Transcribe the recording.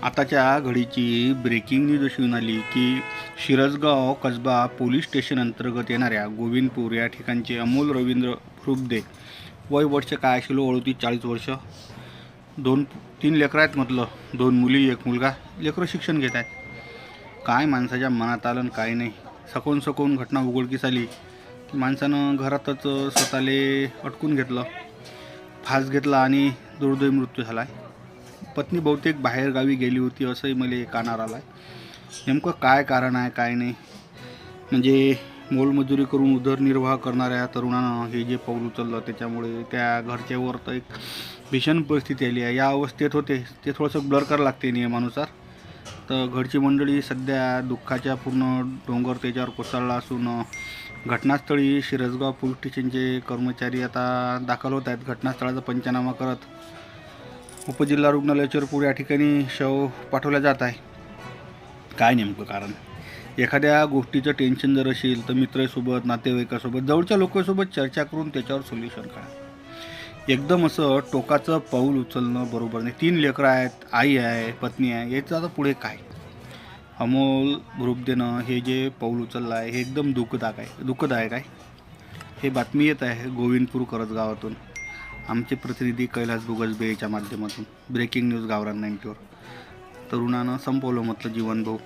आताच्या घडीची breaking news अशी मिळाली की शिरसगाव कसबा पोलीस स्टेशन अंतर्गत येणाऱ्या गोविंदपूर या ठिकाणचे अमोल रवींद्र रुपदे वय वर्ष काय असेल 38-40 वर्ष, 2-3 लेकरं आहेत म्हटलं, 2 मुली 1 मुलगा. लेकरं शिक्षण घेत आहेत. काय माणसाच्या मनात आलं काय नाही. सकून घटना उघडकीस आली की माणसानं घरातच स्वतःले अटकून घेतलं, फास घेतला आणि दुर्दैवी मृत्यू झाला आहे. पत्नी बहुतेक बाहेरगावी गेली होती असंही मला कानावर आलं आहे. नेमकं काय कारण आहे काय नाही, म्हणजे मोलमजुरी करून उदरनिर्वाह करणाऱ्या तरुणानं हे जे पाऊल उचललं त्याच्यामुळे त्या घरच्यावर तर एक भीषण परिस्थिती आली आहे. या अवस्थेत होते ते थोडंसं ब्लर करावं लागते नियमानुसार. तर घरची मंडळी सध्या दुःखाच्या पूर्ण डोंगर त्याच्यावर कोसळला असून घटनास्थळी शिरसगाव पोलीस स्टेशनचे कर्मचारी आता दाखल होत आहेत. घटनास्थळाचा पंचनामा करत उपजिल्हा रुग्णालय चरपूर या ठिकाणी शव पाठवला जात आहे. काय नेमकं कारण, एखाद्या गोष्टीचं टेन्शन जर असेल तर मित्रासोबत, नातेवाईकासोबत, जवळच्या लोकांसोबत चर्चा करून त्याच्यावर सोल्युशन काढा. एकदम असं टोकाचं पाऊल उचलणं बरोबर नाही. 3 लेकरं आहेत, आई आहे, पत्नी आहे, याचं आता पुढे काय. अमोल रुपदेनं हे जे पाऊल उचललं आहे हे एकदम दुःखदायक आहे. हे बातमी येत आहे गोविंदपूर करज गावातून. आमचे प्रतिनिधी कैलास बुगसबे याच्या माध्यमातून. ब्रेकिंग न्यूज गावरान 90 वर. तरुणानं संपवलं म्हटलं जीवन भाऊ.